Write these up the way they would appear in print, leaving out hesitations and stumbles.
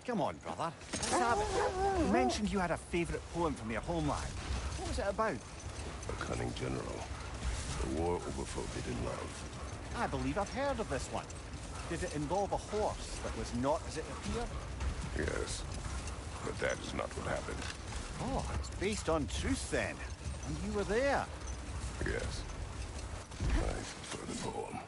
Come on, brother. Let's have it. You mentioned you had a favourite poem from your homeland. What was it about? A cunning general. A war over forbidden love. I believe I've heard of this one. Did it involve a horse that was not as it appeared? Yes, but that is not what happened. Oh, it's based on truth then. And you were there. Yes. I prefer the poem.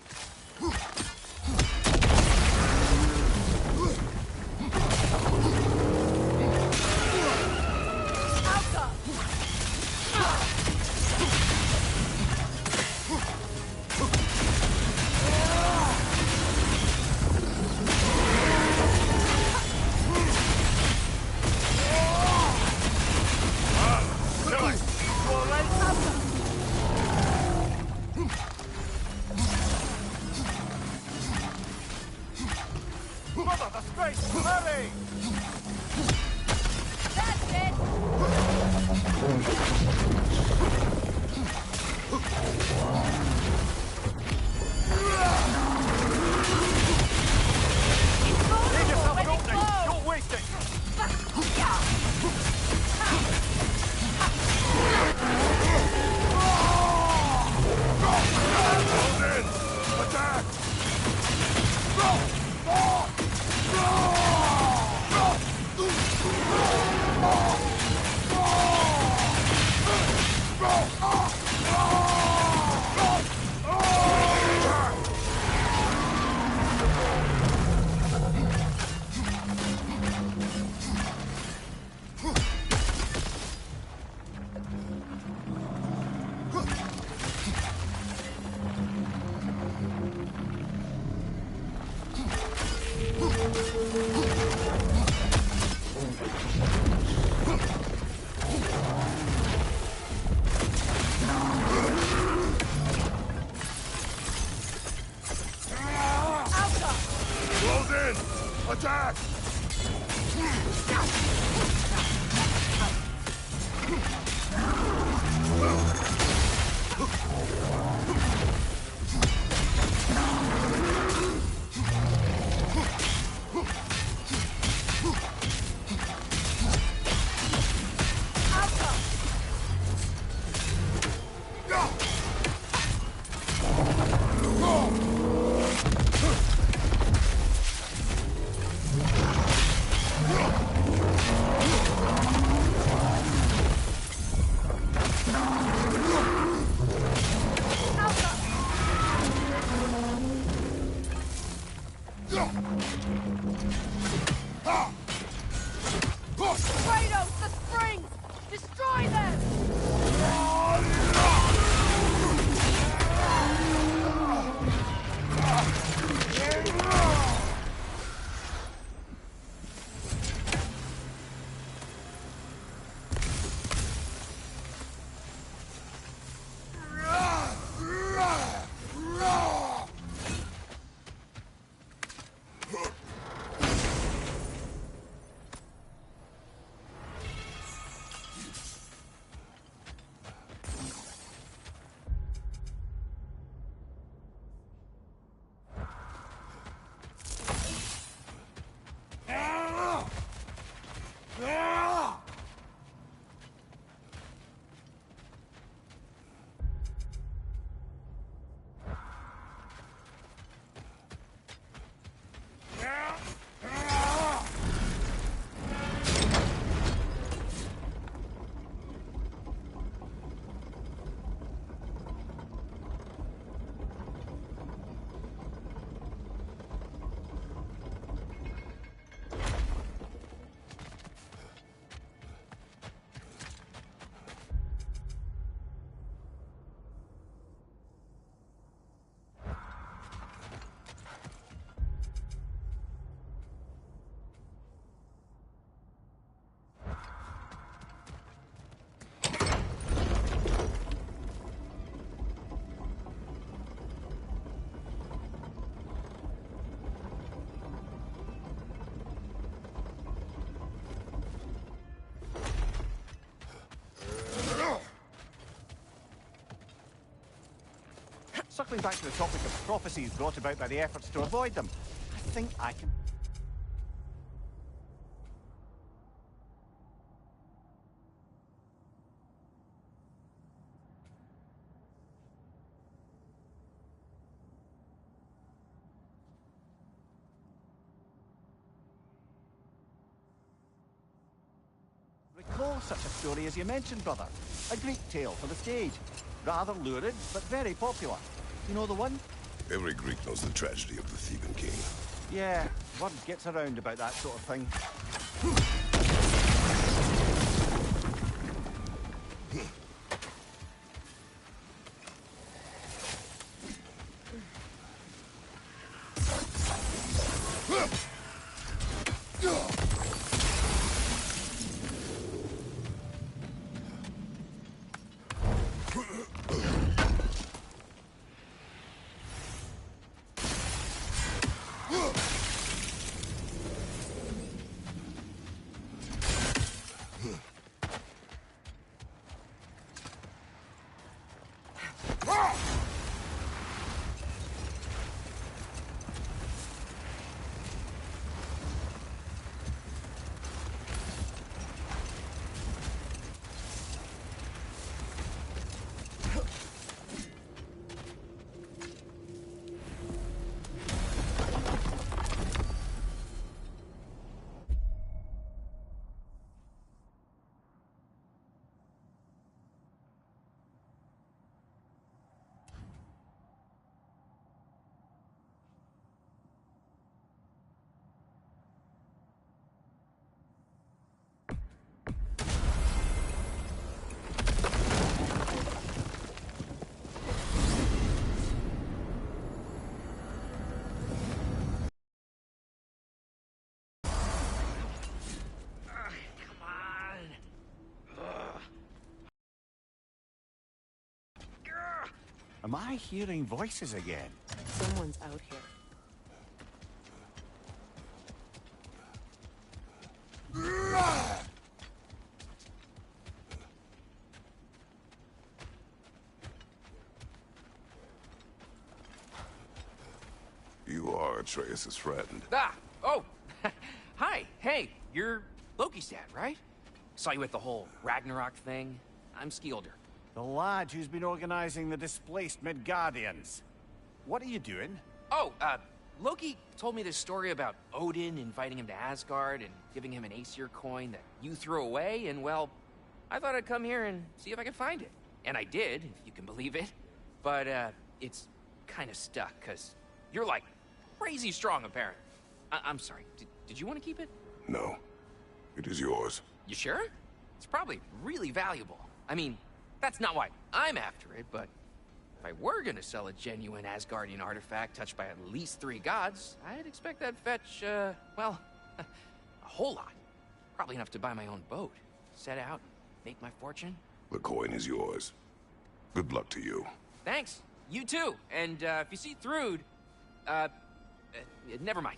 Attack! Circling back to the topic of prophecies brought about by the efforts to avoid them, I think I can... such a story as you mentioned, brother. A Greek tale for the stage. Rather lurid, but very popular. You know the one? Every Greek knows the tragedy of the Theban king. Yeah, word gets around about that sort of thing. Am I hearing voices again? Someone's out here. You are Atreus' friend. Ah! Oh! Hi! Hey, you're Loki's dad, right? Saw you at the whole Ragnarok thing. I'm Skilder. The lad who's been organizing the displaced Midgardians. What are you doing? Oh, Loki told me this story about Odin inviting him to Asgard and giving him an Aesir coin that you threw away, and well, I thought I'd come here and see if I could find it. And I did, if you can believe it. But, it's kind of stuck, because you're, like, crazy strong, apparently. I'm sorry, did you want to keep it? No. It is yours. You sure? It's probably really valuable. I mean, that's not why I'm after it, but if I were gonna sell a genuine Asgardian artifact touched by at least 3 gods, I'd expect that'd fetch, well, a whole lot. Probably enough to buy my own boat, set out, make my fortune. The coin is yours. Good luck to you. Thanks. You too. And, if you see Thrud, never mind.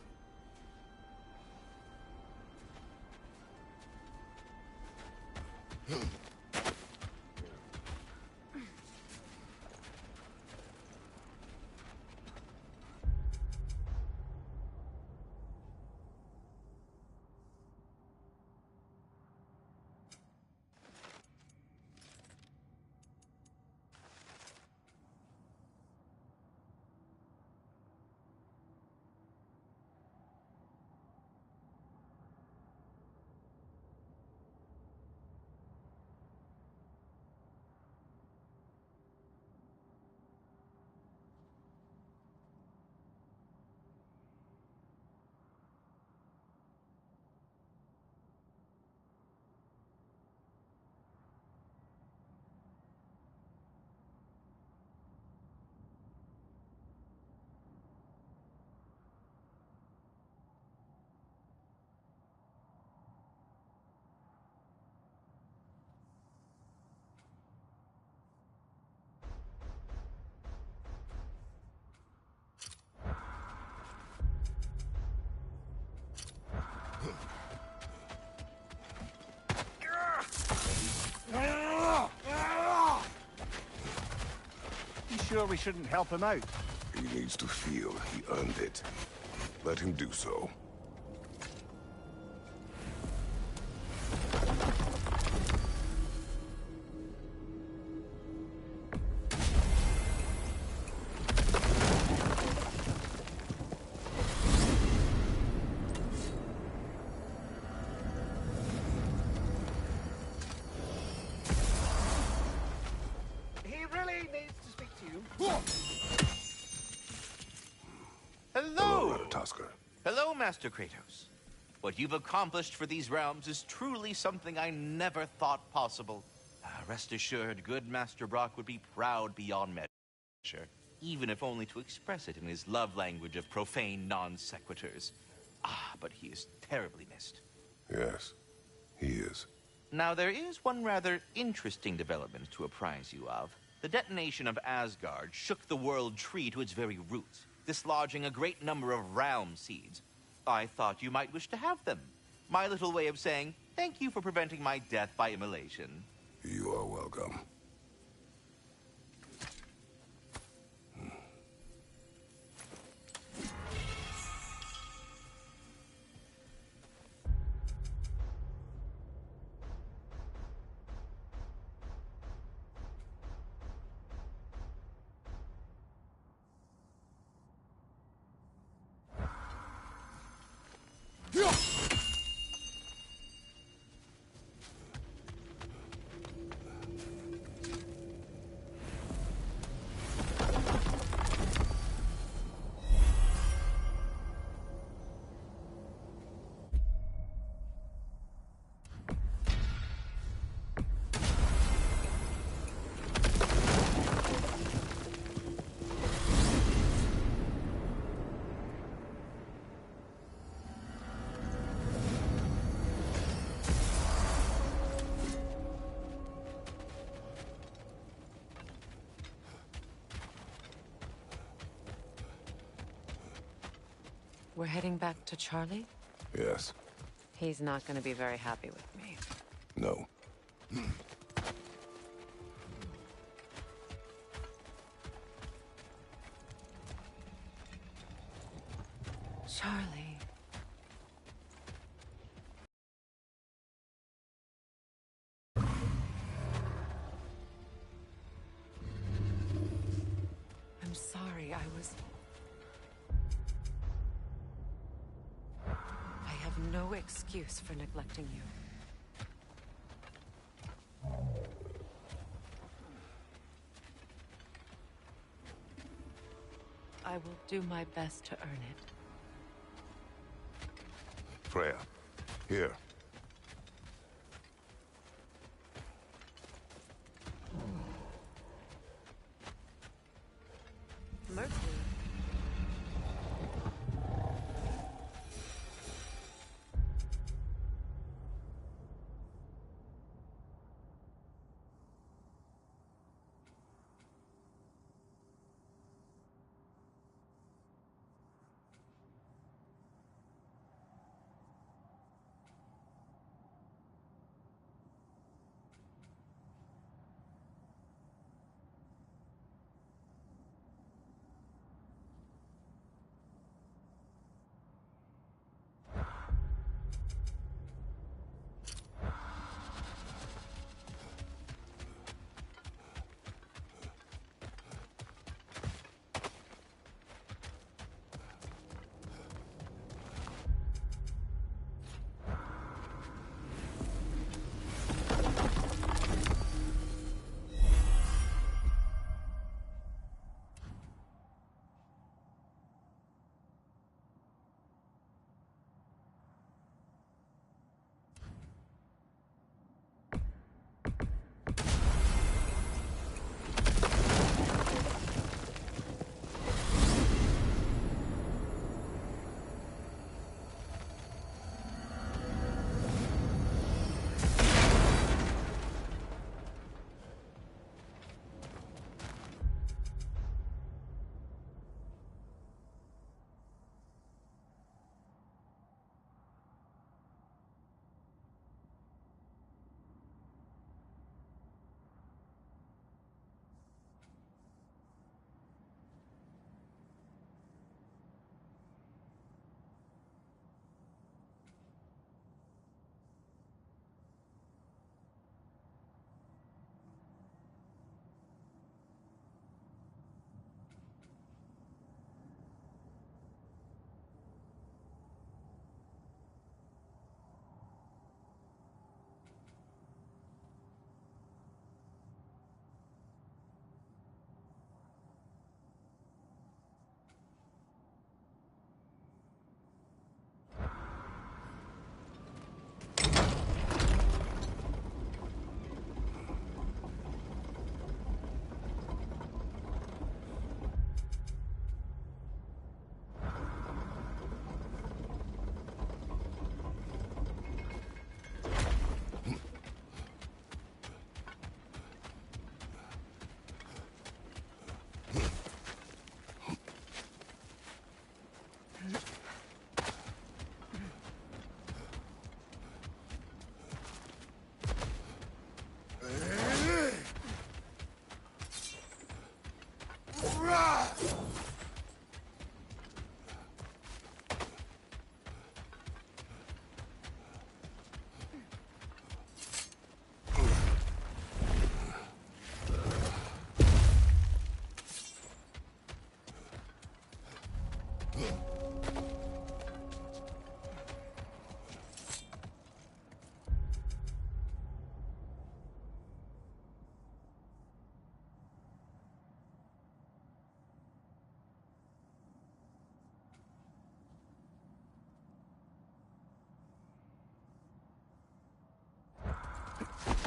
You sure we shouldn't help him out? He needs to feel he earned it. Let him do so. Hello, Master Kratos. What you've accomplished for these realms is truly something I never thought possible. Rest assured, good Master Brock would be proud beyond measure, even if only to express it in his love language of profane non-sequiturs. But he is terribly missed. Yes, he is. Now, there is one rather interesting development to apprise you of. The detonation of Asgard shook the world tree to its very roots, dislodging a great number of realm seeds. I thought you might wish to have them. My little way of saying, thank you for preventing my death by immolation. You are welcome. We're heading back to Charlie? Yes. He's not going to be very happy with me. No. Charlie. I'm sorry, I have no excuse for neglecting you. I will do my best to earn it. Freya, here. Mercy.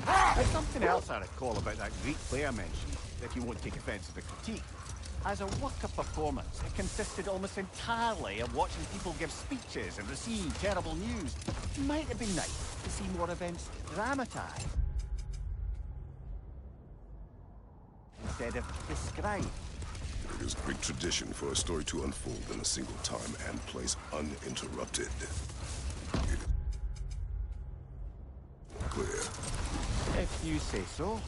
There's something else I recall about that Greek player mentioned, if you won't take offence to the critique. As a work of performance, it consisted almost entirely of watching people give speeches and receive terrible news. It might have been nice to see more events dramatised instead of described. It is Greek tradition for a story to unfold in a single time and place uninterrupted. It is clear. If you say so.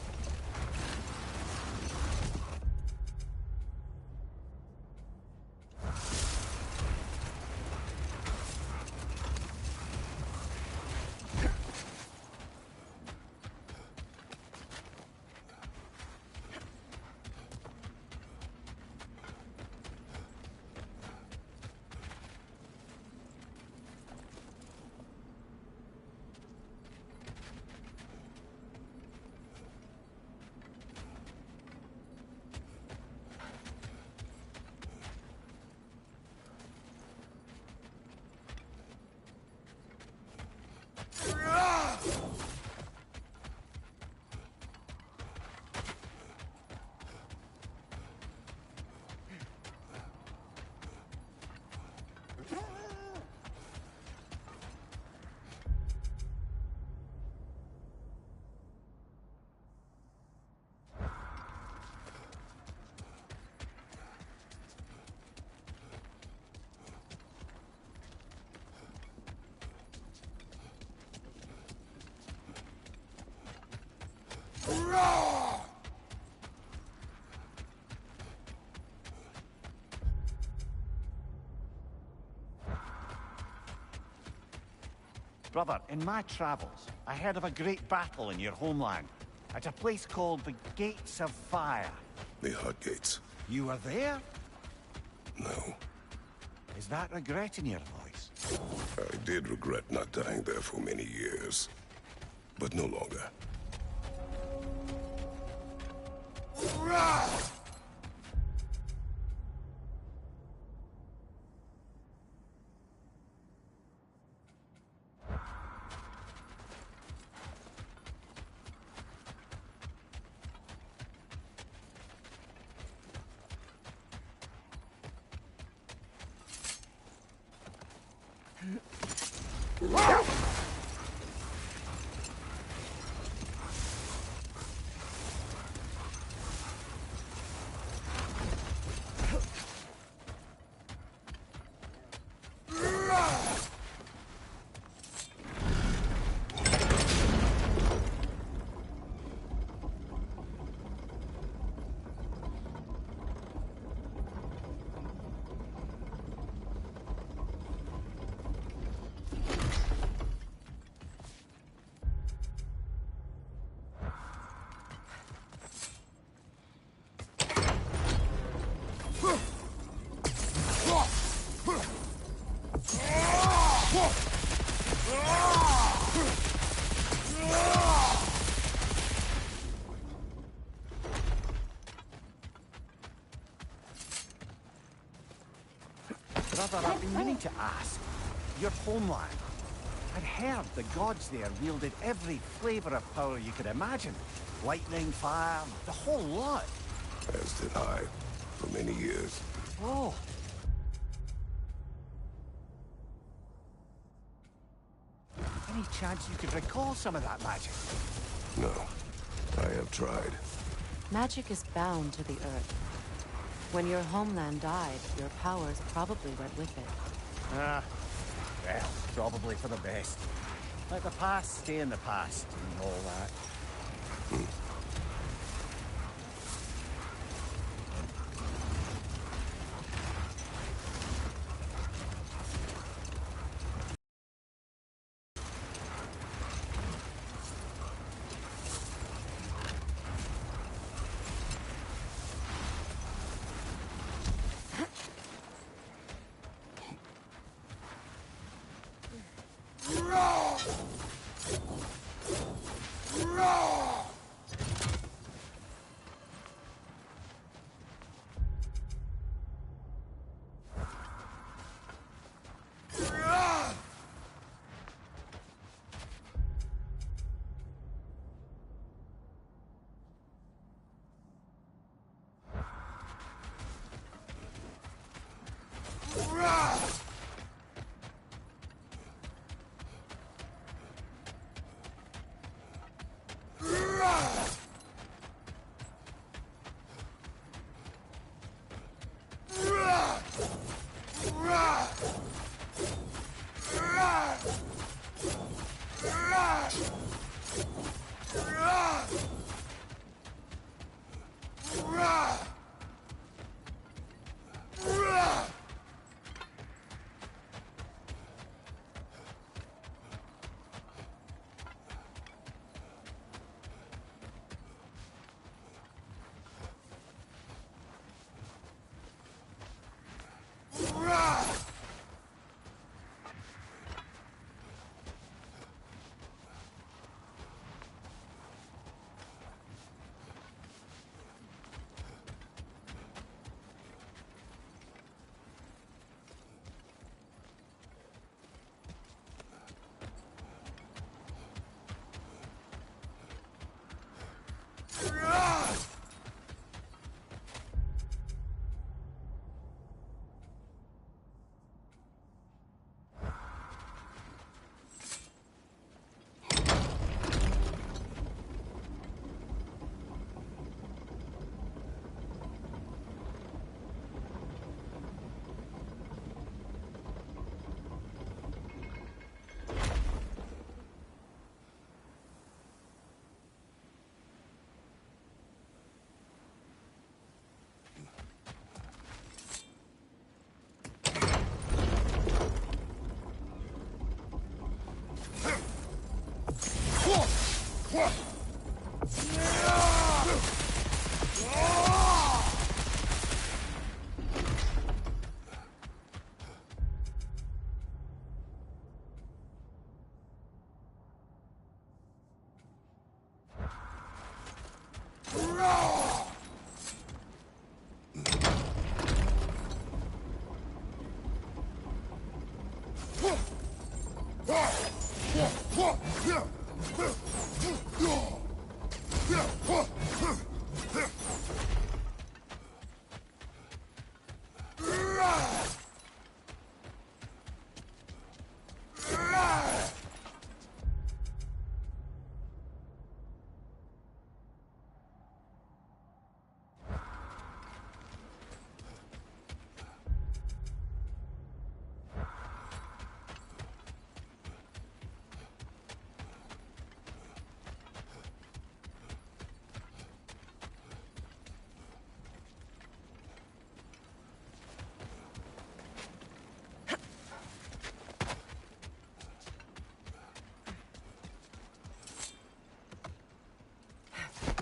Brother, in my travels, I heard of a great battle in your homeland, at a place called the Gates of Fire. The Hut Gates. You were there? No. Is that regret in your voice? I did regret not dying there for many years, but no longer. Brother, I've been meaning to ask. Your homeland. I'd heard the gods there wielded every flavor of power you could imagine. Lightning, fire, the whole lot. As did I, for many years. Oh. Any chance you could recall some of that magic? No. I have tried. Magic is bound to the earth. When your homeland died, your powers probably went with it. Ah, well, probably for the best. Let the past stay in the past and all that.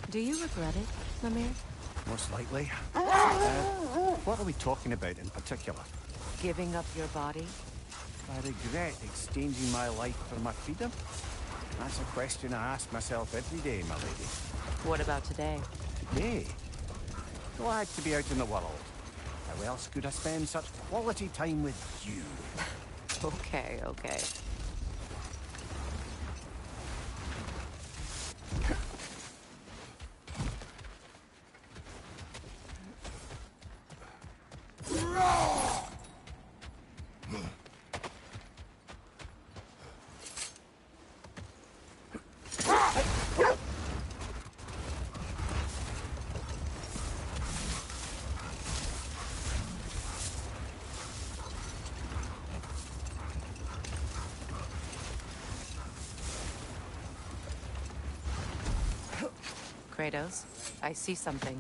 Do you regret it, Lemire? Most likely. What are we talking about in particular? Giving up your body? I regret exchanging my life for my freedom? That's a question I ask myself every day, my lady. What about today? Today? Glad to be out in the world. How else could I spend such quality time with you? Okay, okay. Kratos, I see something.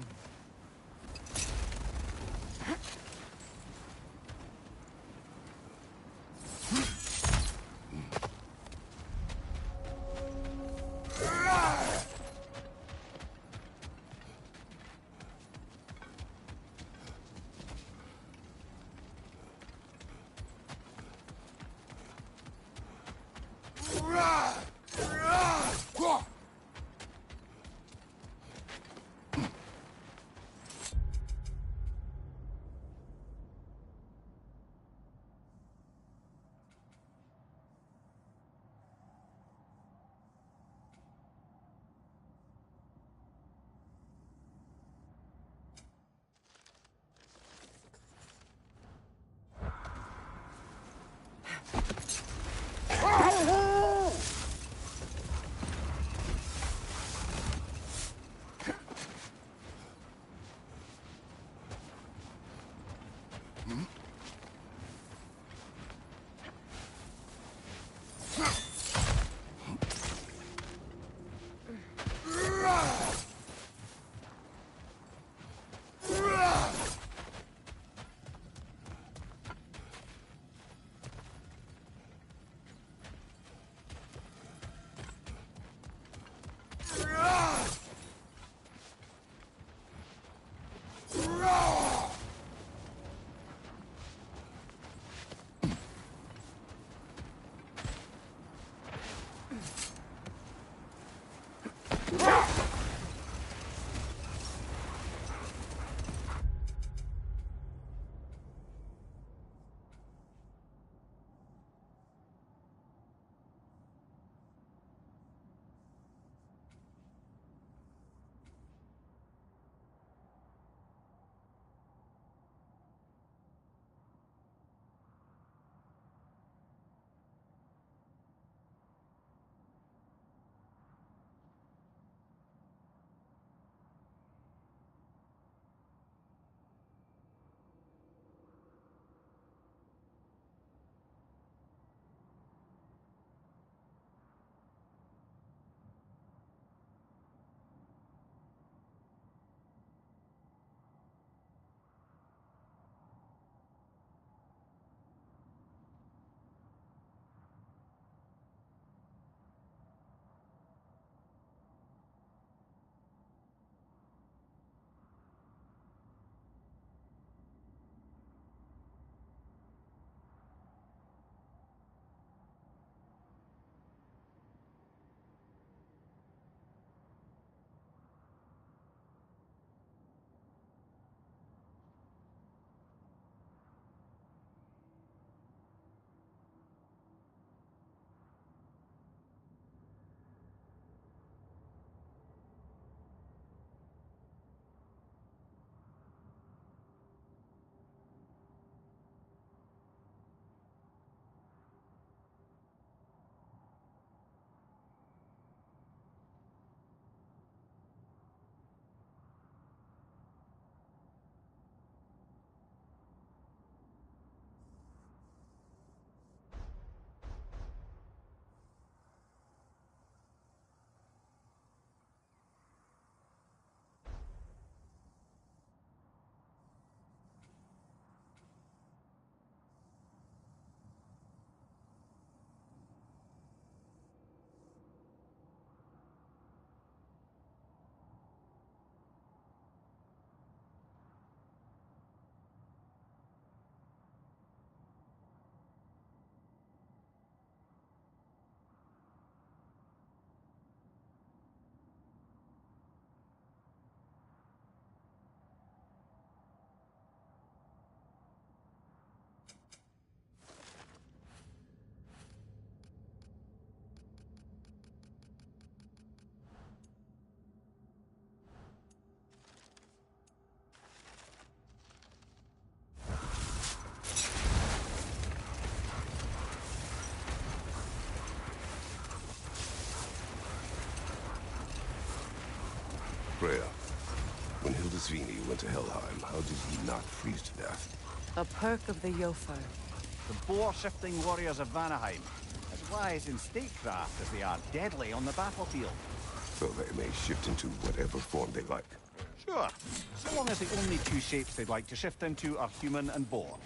Freya, when Hildisvini went to Helheim, how did he not freeze to death? A perk of the Jofur. The boar-shifting warriors of Vanaheim, as wise in statecraft as they are deadly on the battlefield. So they may shift into whatever form they like. Sure, so long as the only two shapes they'd like to shift into are human and boar.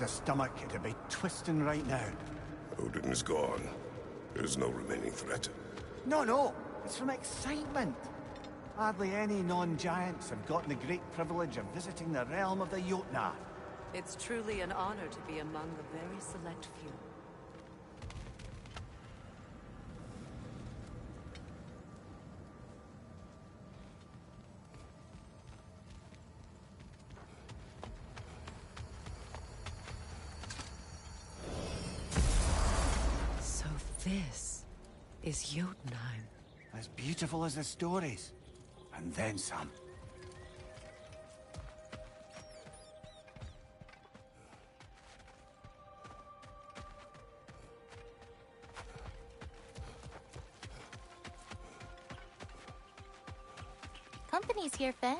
Angrboda's stomach, it'd be twisting right now. Odin is gone. There's no remaining threat. No, it's from excitement. Hardly any non-giants have gotten the great privilege of visiting the realm of the Jotnar. It's truly an honor to be among the very select few. So this is Jotunheim. As beautiful as the stories. And then some. Company's here, Finn.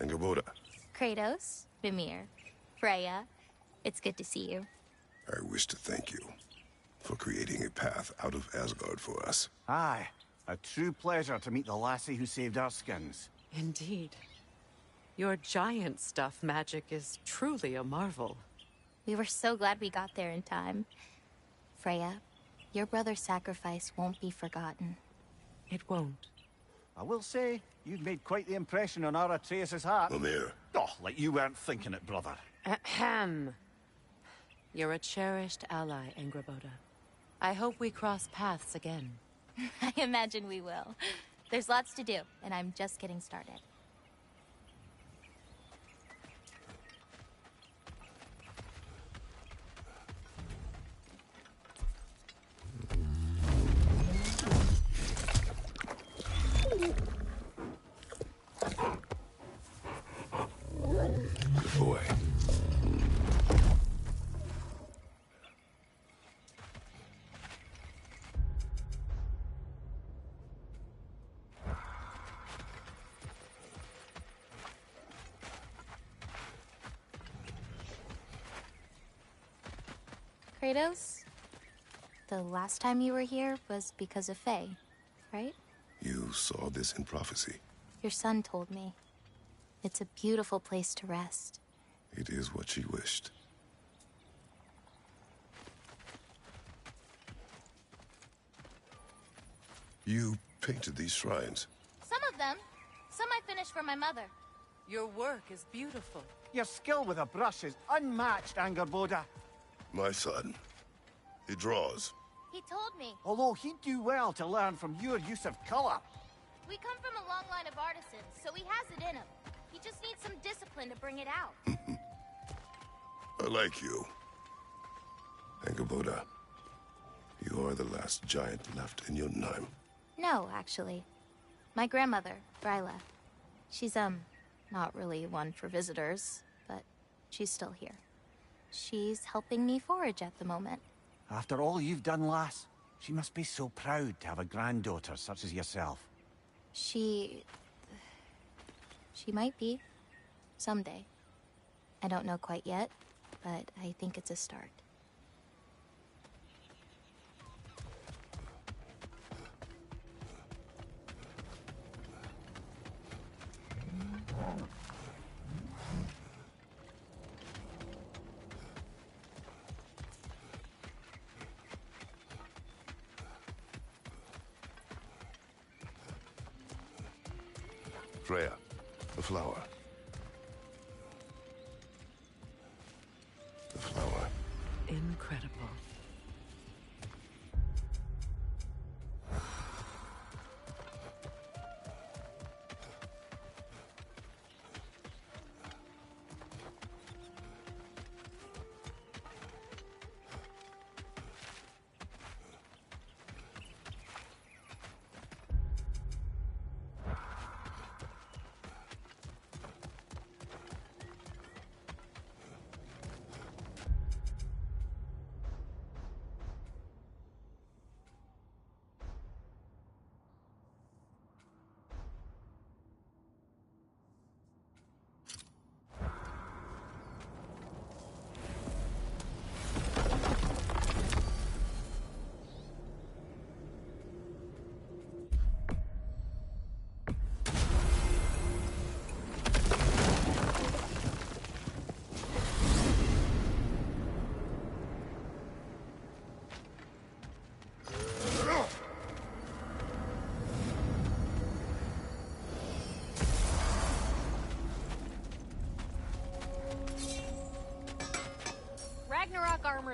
Angrboda, Kratos, Mimir, Freya. It's good to see you. I wish to thank you for creating a path out of Asgard for us. Aye, a true pleasure to meet the lassie who saved our skins. Indeed. Your giant stuff magic is truly a marvel. We were so glad we got there in time. Freya, your brother's sacrifice won't be forgotten. It won't. I will say, you've made quite the impression on our Atreus' heart. Mimir, Oh, like you weren't thinking it, brother. Ahem. You're a cherished ally, Angrboda. I hope we cross paths again. I imagine we will. There's lots to do, and I'm just getting started. good boy. Kratos, the last time you were here was because of Faye, right? You saw this in prophecy. Your son told me. It's a beautiful place to rest. It is what she wished. You painted these shrines. Some of them. Some I finished for my mother. Your work is beautiful. Your skill with a brush is unmatched, Angrboda. My son, he draws. He told me. Although he'd do well to learn from your use of color. We come from a long line of artisans, so he has it in him. He just needs some discipline to bring it out. I like you. Angrboda, you are the last giant left in Jotunheim. No, actually. My grandmother, Bryla. She's, not really one for visitors, but she's still here. She's helping me forage at the moment. After all you've done, lass, she must be so proud to have a granddaughter such as yourself. She might be. Someday. I don't know quite yet, but I think it's a start. Freya, the flower. The flower. Incredible.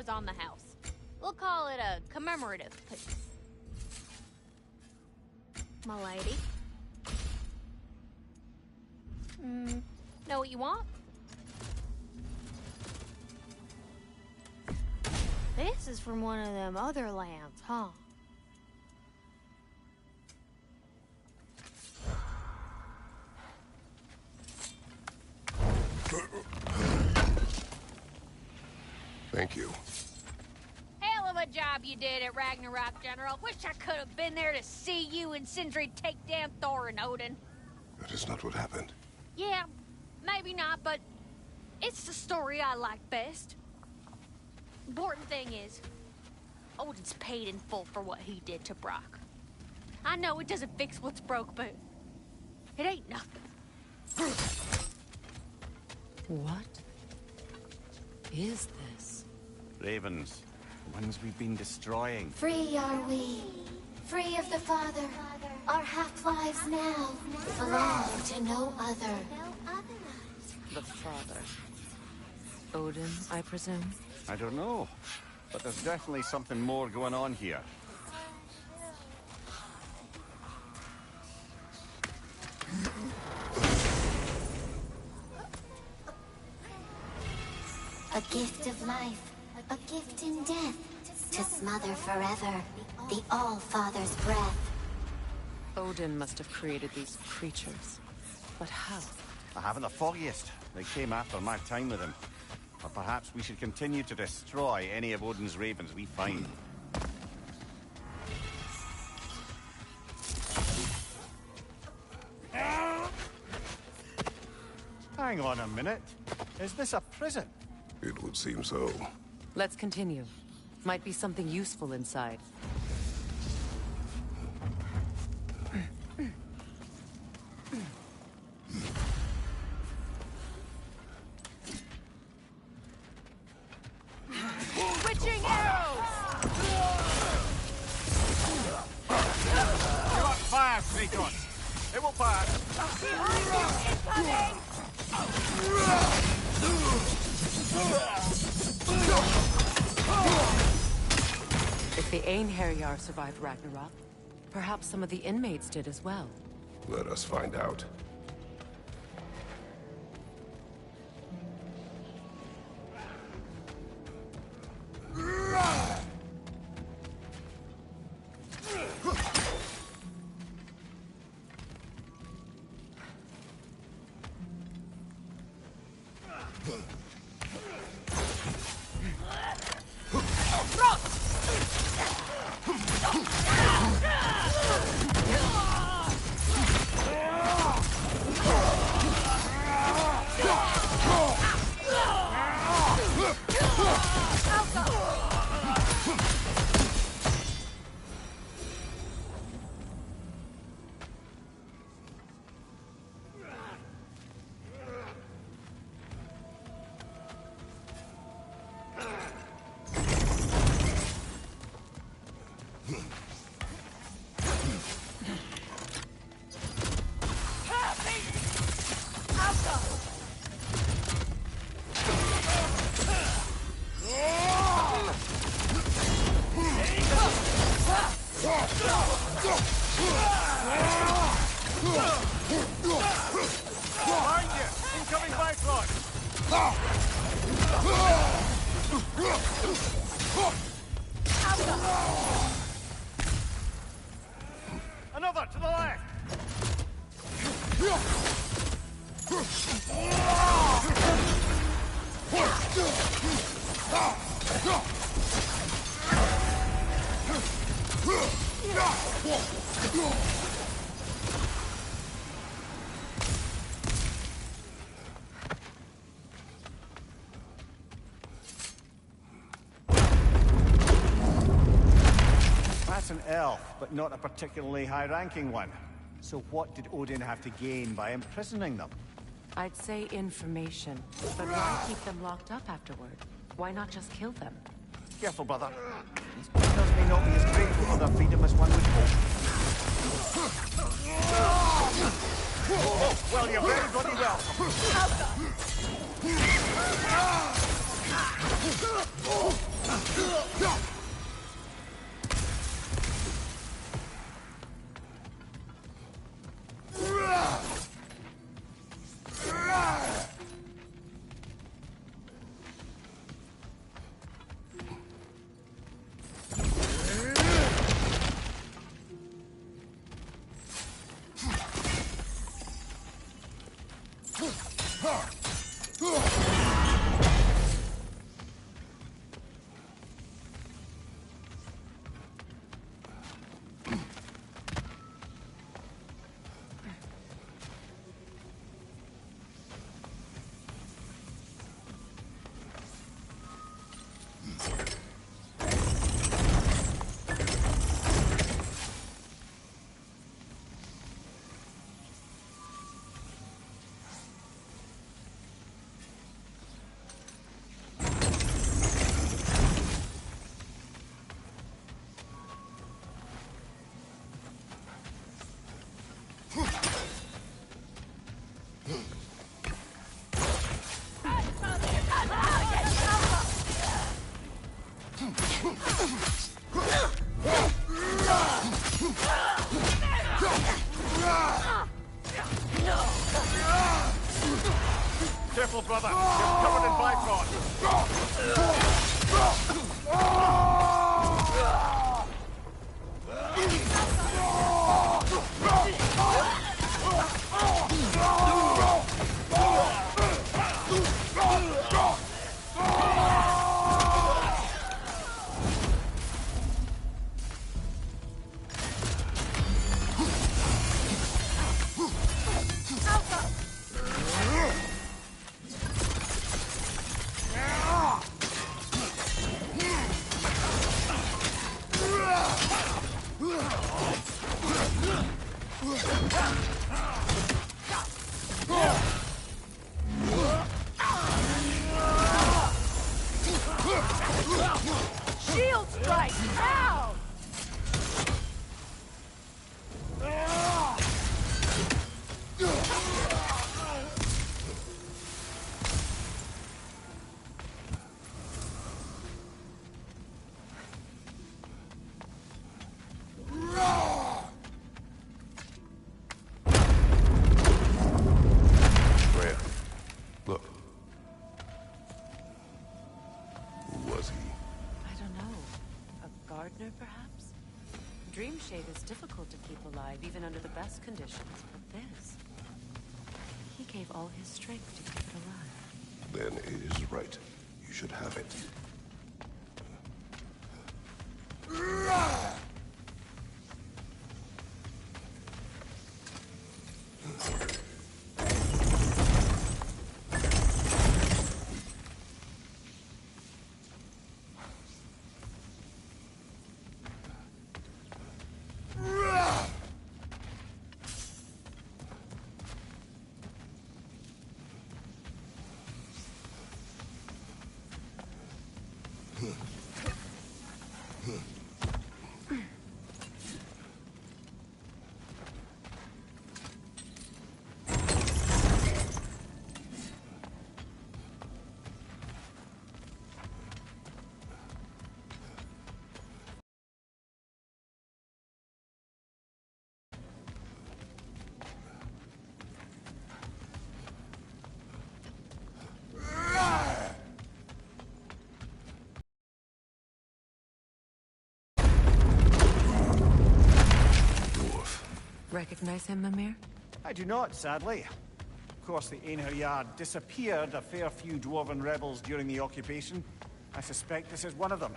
flowers on the house. We'll call it a commemorative piece. My lady. Know what you want? This is from one of them other lands, huh? Thank you. Hell of a job you did at Ragnarok, General. Wish I could have been there to see you and Sindri take down Thor and Odin. That is not what happened. Yeah, maybe not, but it's the story I like best. Important thing is, Odin's paid in full for what he did to Brock. I know it doesn't fix what's broke, but it ain't nothing. What is this? Ravens. The ones we've been destroying. Free are we, free of the Father. Our half-lives now belong to no other. The Father. Odin, I presume? I don't know. But there's definitely something more going on here. A gift of life, a gift in death, to smother forever the All-Father's breath. Odin must have created these creatures. But how? I haven't the foggiest. They came after my time with him. But perhaps we should continue to destroy any of Odin's ravens we find. Hang on a minute. Is this a prison? It would seem so. Let's continue. Might be something useful inside. Switching arrows! You got fire, Kratos! It will pass! Incoming! If the Einherjar survived Ragnarok, perhaps some of the inmates did as well. Let us find out. Behind you! Incoming Bifrost! Another to the left! That's an elf, but not a particularly high-ranking one. So what did Odin have to gain by imprisoning them? I'd say information, but why keep them locked up afterward? Why not just kill them? Careful, brother. These prisoners may not be as grateful for their freedom as one would hope. Oh, well, you're very bloody welcome. Careful, brother. You're covered in bifrost. Shield strike! Ow! Freya, look. Who was he? I don't know. A gardener, perhaps? Dreamshade is difficult to keep alive, even under the best conditions. But this... He gave all his strength to keep it alive. Then it is right. You should have it. Recognize him, Mimir? I do not, sadly. Of course, the Einherjar disappeared a fair few dwarven rebels during the occupation. I suspect this is one of them.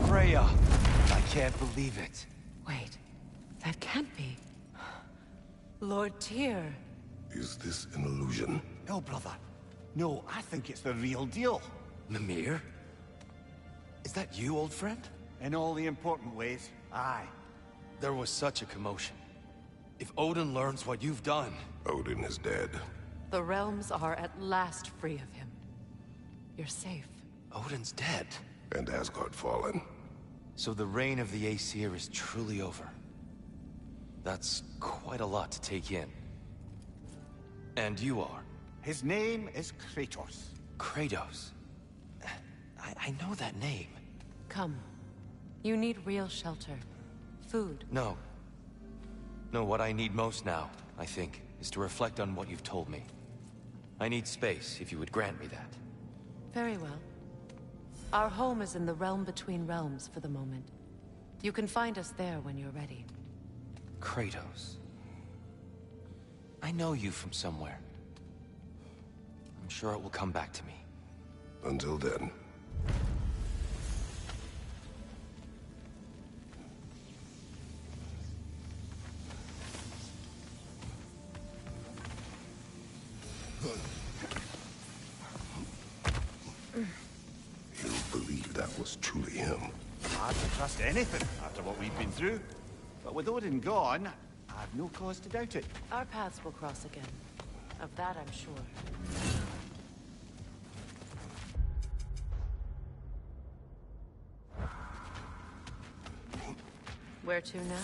Freya! I can't believe it. Wait, that can't be. Lord Tyr. Is this an illusion? No, brother. No, I think it's the real deal. Mimir? Is that you, old friend? In all the important ways, aye. There was such a commotion. If Odin learns what you've done... Odin is dead. The realms are at last free of him. You're safe. Odin's dead. And Asgard fallen. So the reign of the Aesir is truly over. That's quite a lot to take in. And you are? His name is Kratos. Kratos. I know that name. Come. You need real shelter. Food. No. No, what I need most now, I think, is to reflect on what you've told me. I need space, if you would grant me that. Very well. Our home is in the realm between realms for the moment. You can find us there when you're ready. Kratos. I know you from somewhere. I'm sure it will come back to me. Until then. You believe that was truly him? Hard to trust anything after what we've been through. But with Odin gone, I've no cause to doubt it. Our paths will cross again. Of that I'm sure. Where to now?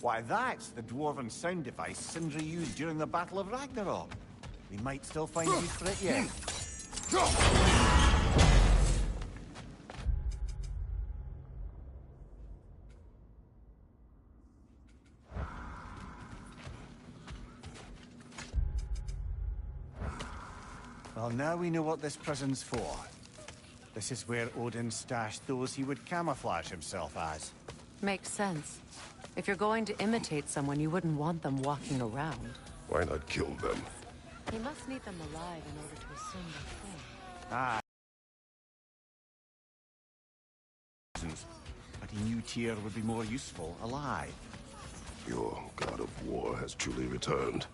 Why, that's the dwarven sound device Sindri used during the Battle of Ragnarok. We might still find use for it yet. Well, now we know what this prison's for. This is where Odin stashed those he would camouflage himself as. Makes sense. If you're going to imitate someone, you wouldn't want them walking around. Why not kill them? He must need them alive in order to assume their form. Ah. But he knew Tyr would be more useful alive. Your god of war has truly returned.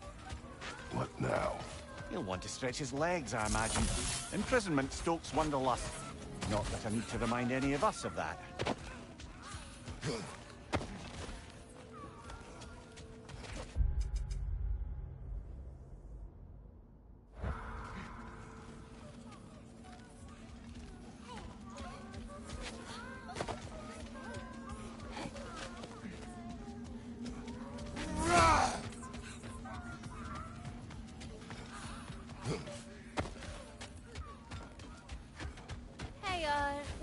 What now? He'll want to stretch his legs, I imagine. Imprisonment stokes wanderlust. Not that I need to remind any of us of that.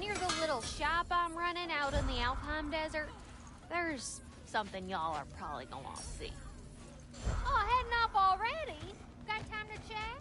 Near the little shop I'm running out in the Alfheim Desert, there's something y'all are probably gonna want to see. Oh, heading off already? Got time to chat?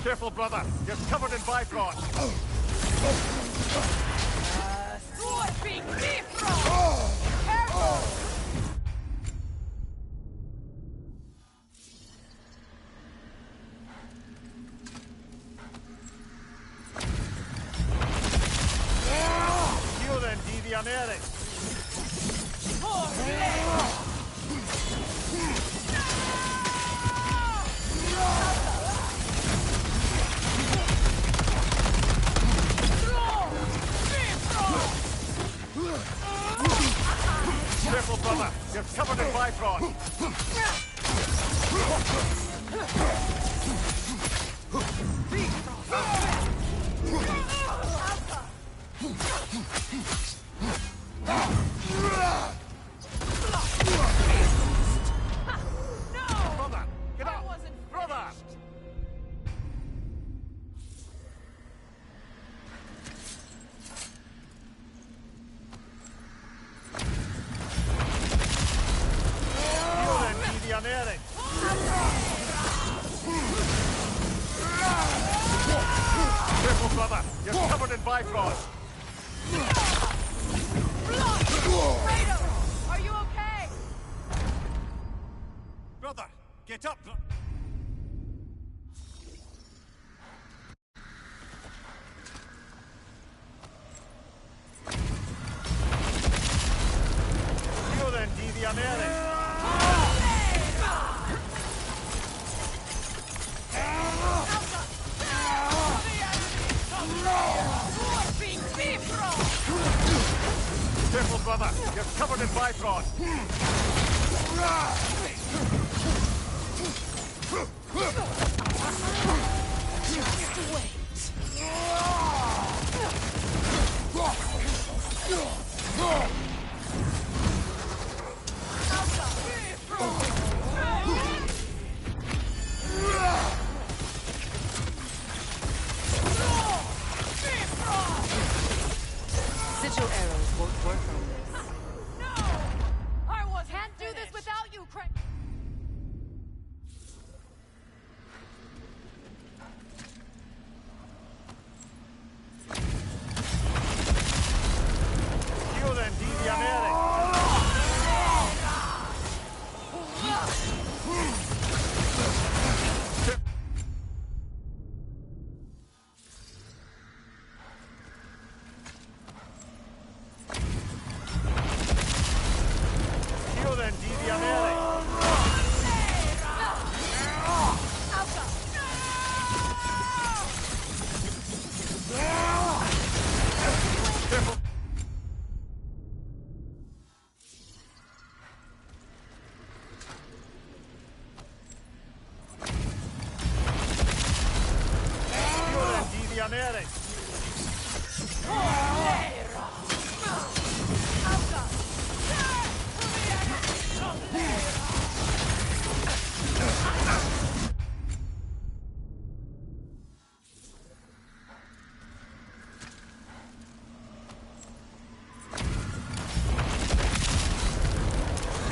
Careful, brother. You're covered in Bifrost. You then, Devian Eric. brother! You're covered in Bifrost! Kratos, are you okay? Brother, get up! You then, Deviant Eric! Careful, brother! You're covered in Bifrost! Just wait. Sigil arrows won't work on this. No! I can't do this without you, Kratos! You then, Deviant Eric! You then, Deviant Eric! Careful! You then, Deviant Eric!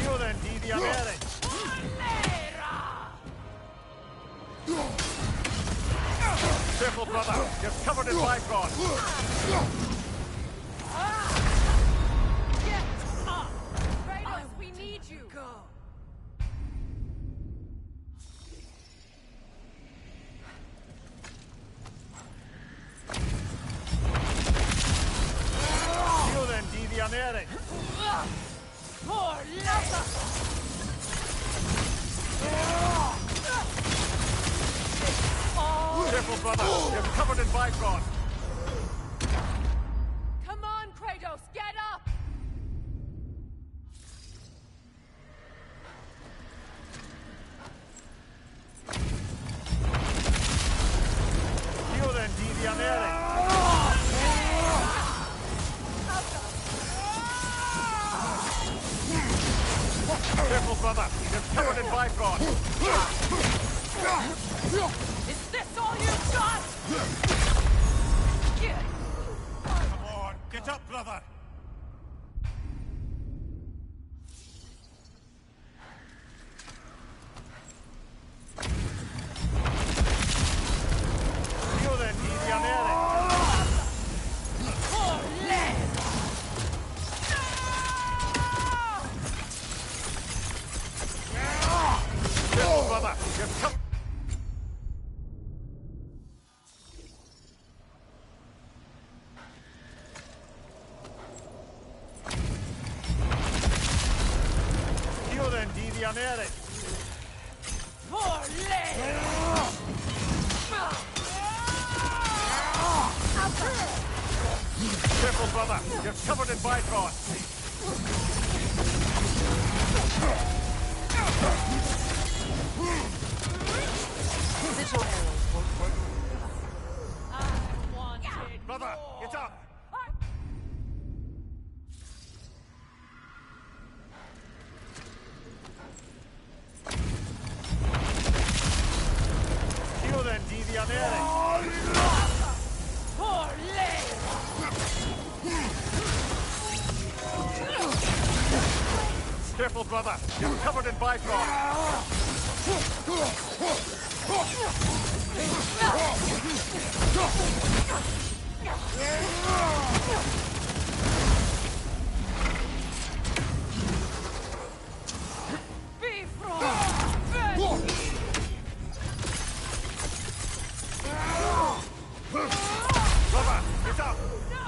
You then, Deviant Eric! Careful, brother! You're covered in Bifrost! Get up! Kratos, we need you! Go. You then, Deviant Eric! Poor Lisa! Careful, brother! You're covered in Bifrost! Come on, Kratos, get up! You then, Deviant Eric! Careful, brother! You're covered in Bifrost! Is this all you've got? Come on, get up, brother! You then, Deviant Eric! Careful, brother! You're covered... You then, Deviant Eric! Careful, brother! You're covered in Bifrost! Sigil arrows won't work on this. I wanted Brother, get up! You then, Deviant Eric! Poor Careful, brother! You're covered in Bifrost! Brother, get up!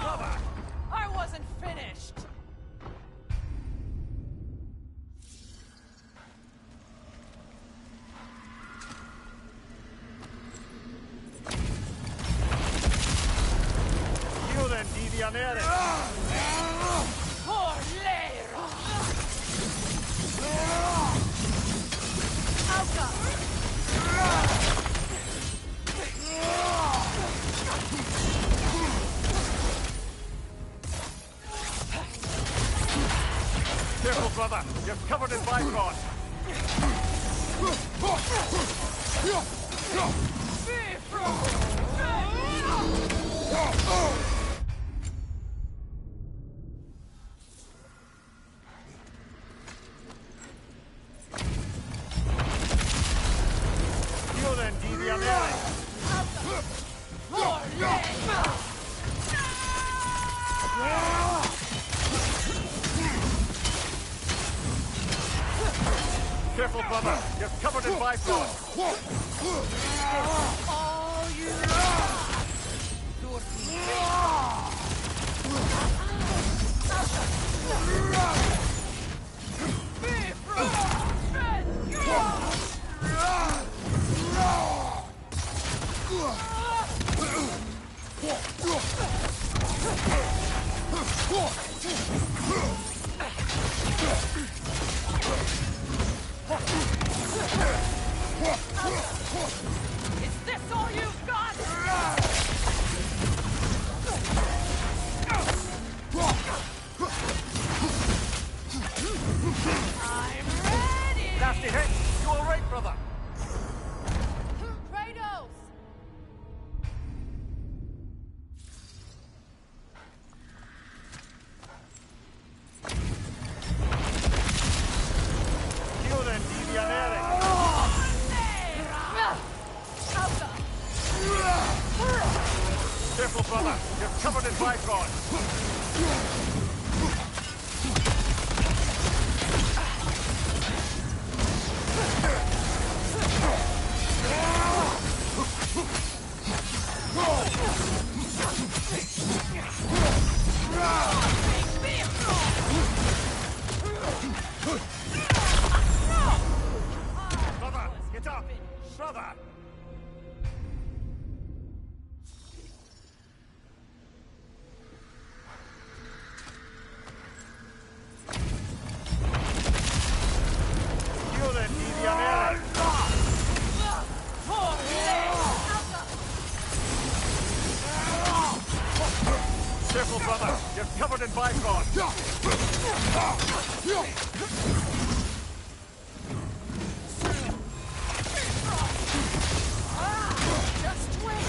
Brother! I wasn't finished. Io then di anere! Polero! Careful, brother! You're covered in Bifrost! Io then di anere! Careful, brother! You're covered in Bifrost! All you Is this all you've got? I'm ready! Nasty hit! You alright, brother? Kratos! Io then di anere! Careful, brother! You're covered in Bifrost! Brother! Get up! Brother! Io then di anere! Careful, brother! You're covered in Bifrost! Just wait!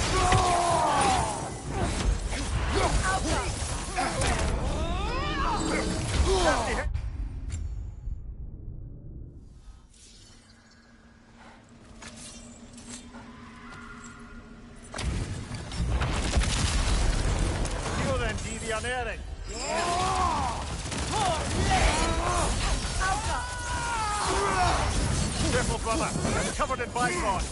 Nasty hit! Io then di anere! Careful, brother! You're covered in Bifrost!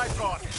Bifrost!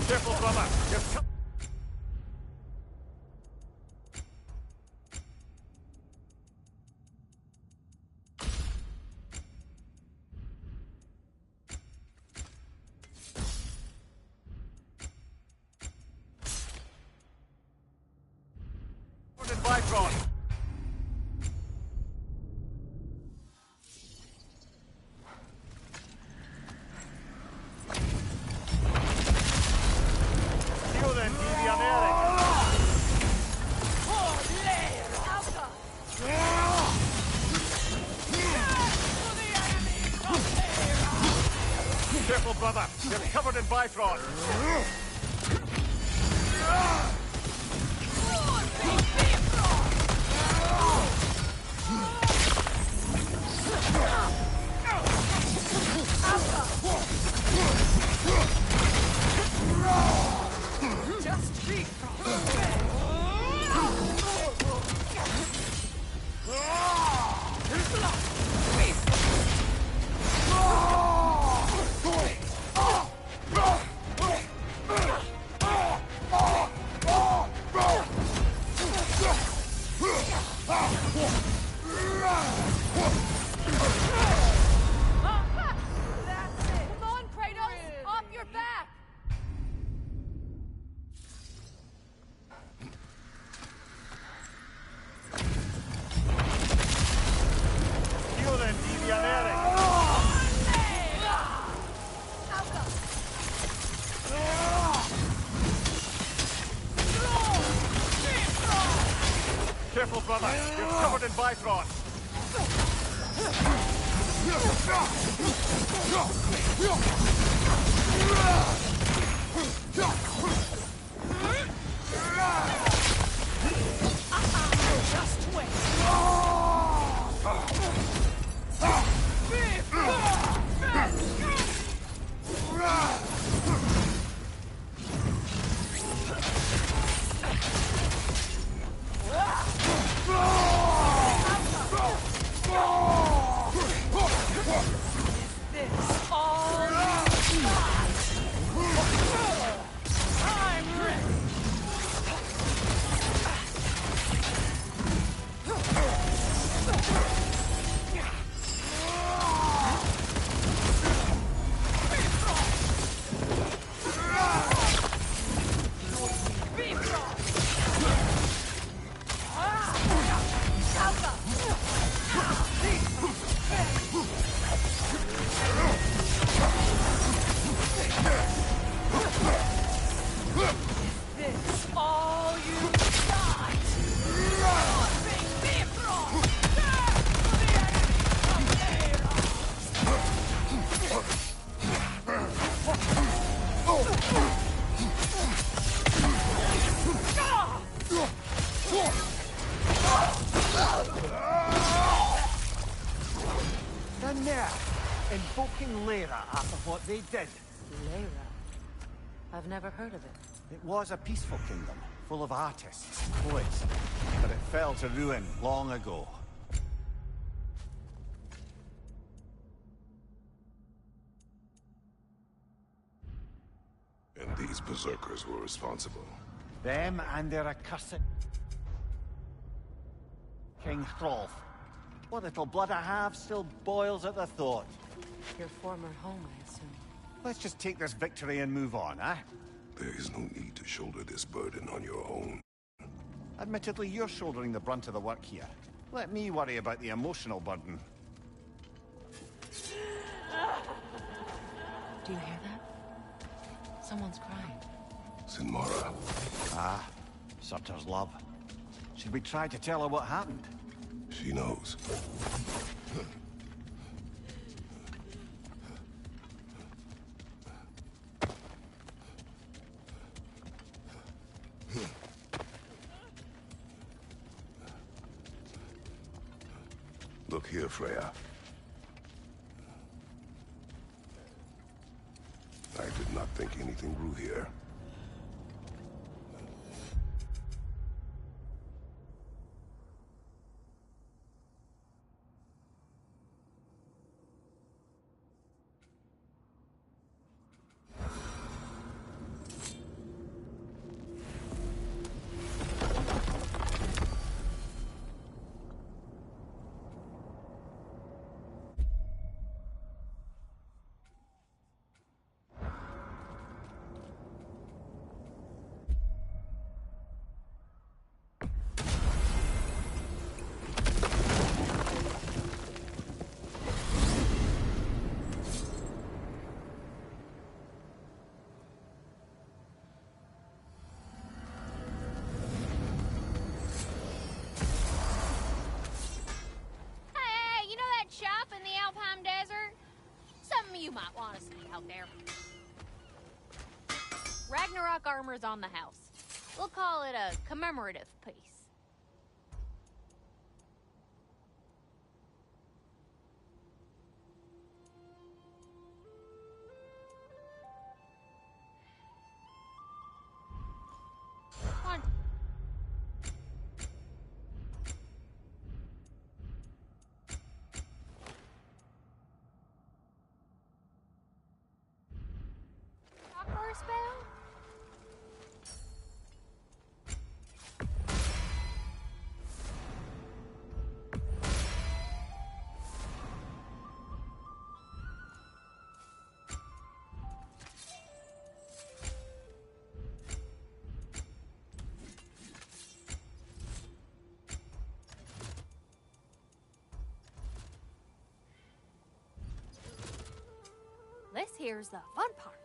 Careful, brother! Bifrost! Careful, brother. You're covered in Bifrost. Just be Careful, brother. You're covered in Bifrost. just wait. Yeah, invoking Lyra after what they did. Lyra. I've never heard of it. It was a peaceful kingdom, full of artists, poets, but it fell to ruin long ago. And these berserkers were responsible. Them and their accursed King Hrolf. What little blood I have still boils at the thought. Your former home, I assume. Let's just take this victory and move on, eh? There is no need to shoulder this burden on your own. Admittedly, you're shouldering the brunt of the work here. Let me worry about the emotional burden. Do you hear that? Someone's crying. Sinmara. Ah, Surtur's love. Should we try to tell her what happened? She knows. Look here, Freya. I did not think anything grew here. You might want to see out there. Ragnarok armor's on the house. We'll call it a commemorative piece. One. For a spell? This here's the fun part.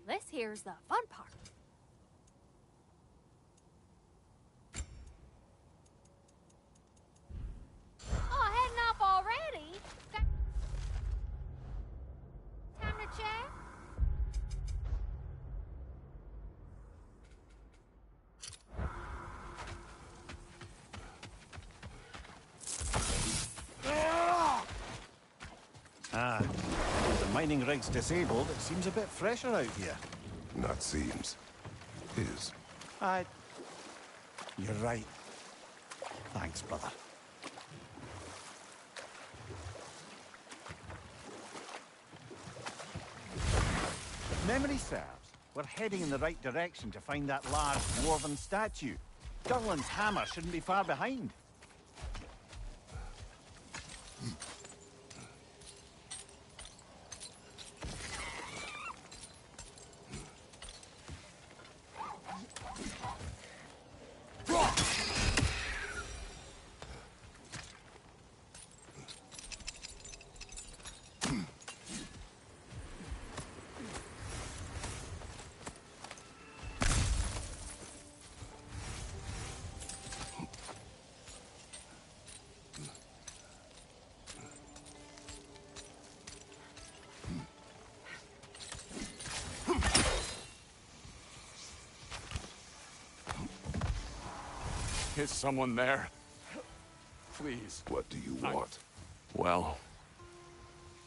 This here's the fun part. Oh, heading off already? Got time to chat? mining rig's disabled, it seems a bit fresher out here. Not seems. Is. You're right. Thanks, brother. Memory serves. We're heading in the right direction to find that large dwarven statue. Durlin's hammer shouldn't be far behind. Is someone there? Please. What do you want? Well,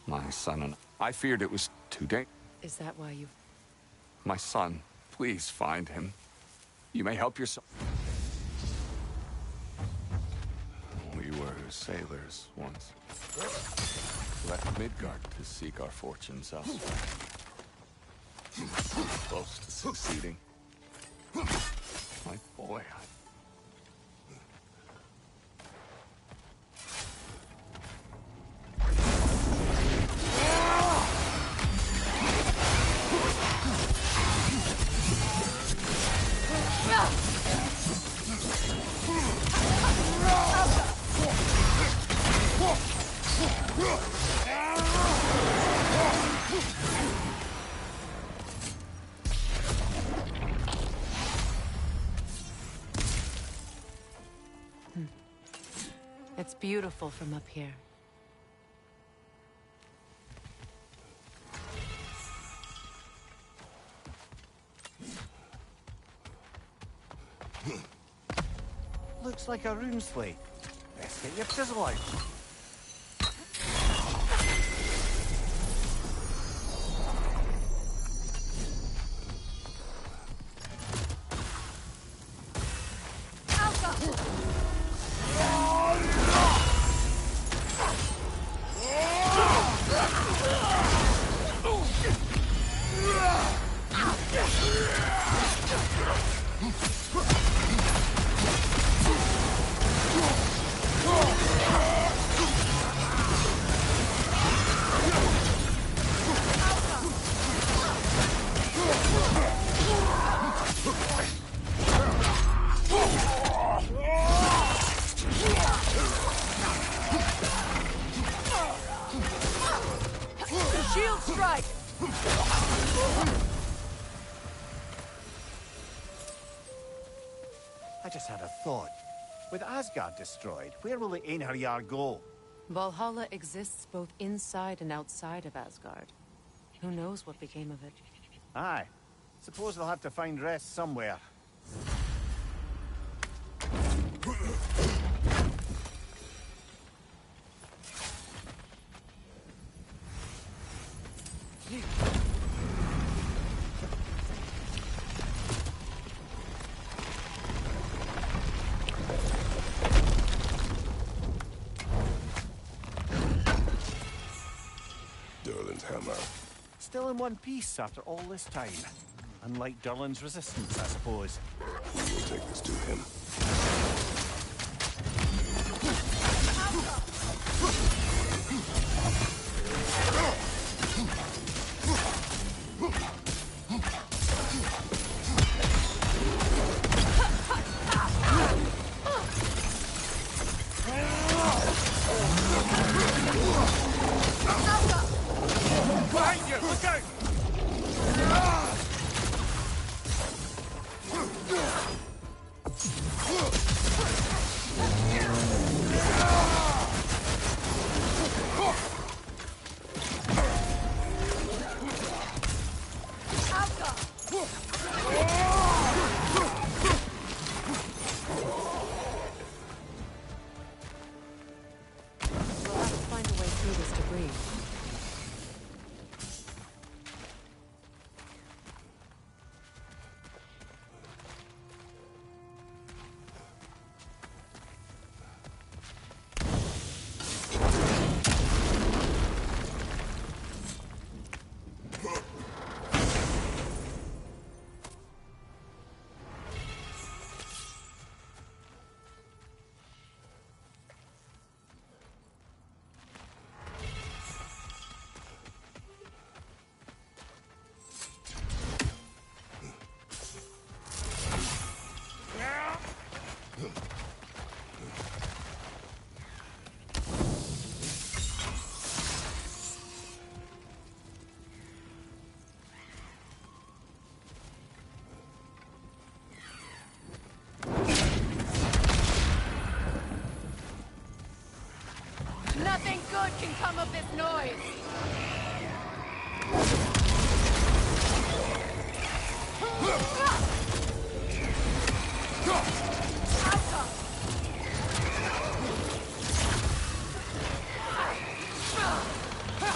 my son and I feared it was too dangerous. Is that why you... My son, please find him. You may help yourself. We were sailors once. Left Midgard to seek our fortunes elsewhere. Close to succeeding. My boy, It's beautiful from up here. Looks like a rune slate. Let's get your chisel out. Shield strike! I just had a thought. With Asgard destroyed, where will the Einherjar go? Valhalla exists both inside and outside of Asgard. Who knows what became of it? Aye. Suppose they'll have to find rest somewhere. Durlin's hammer. Still in one piece after all this time. Unlike Durlin's resistance, I suppose. We will take this to him. behind you! Look out! Nothing good can come of this noise!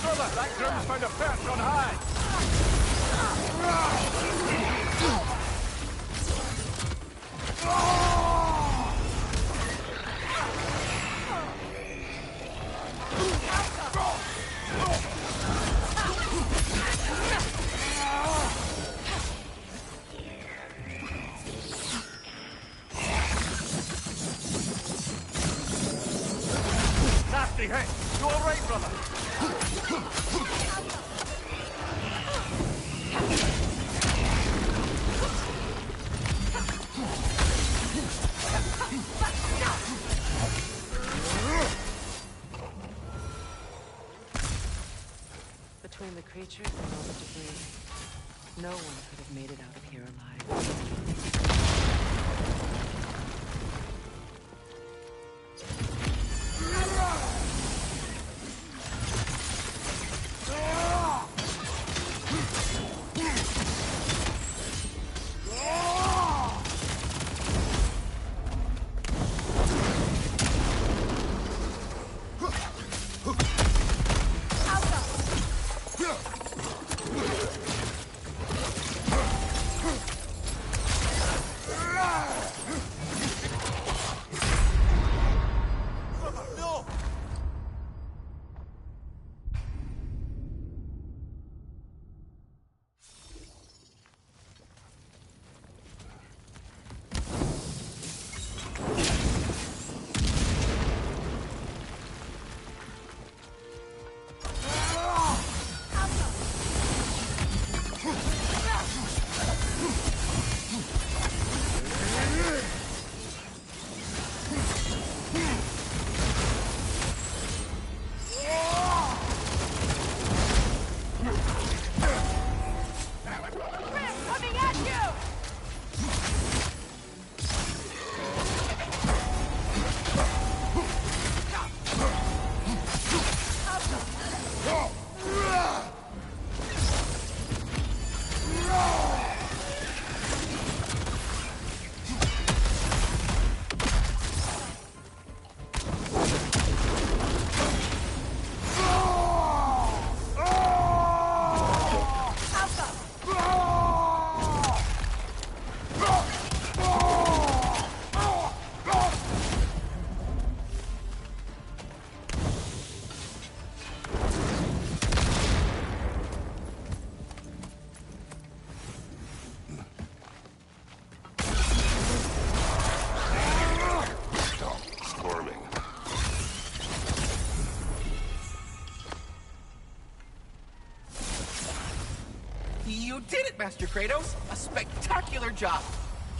Brother, that Grim found a perch on high! Nasty hit! You alright, brother? Between the creatures and all the debris, no one could have made it out of here alive. You did it, Master Kratos! A spectacular job!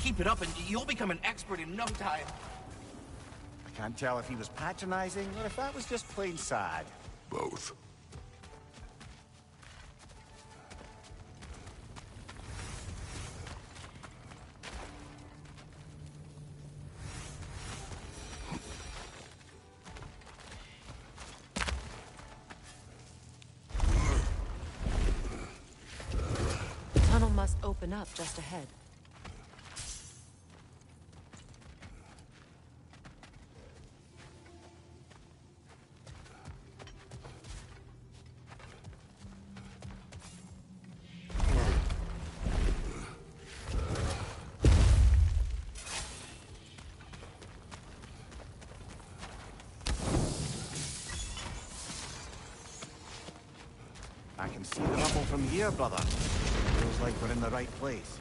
Keep it up and you'll become an expert in no time. I can't tell if he was patronizing or if that was just plain sad. Both. The tunnel must open up just ahead. I can see the rubble from here, brother. Feels like we're in the right place.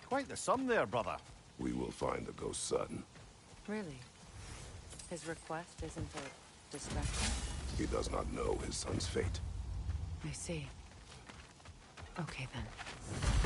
Quite the sum there, brother. We will find the ghost son. Really? His request isn't a distraction? He does not know his son's fate. I see. Okay, then.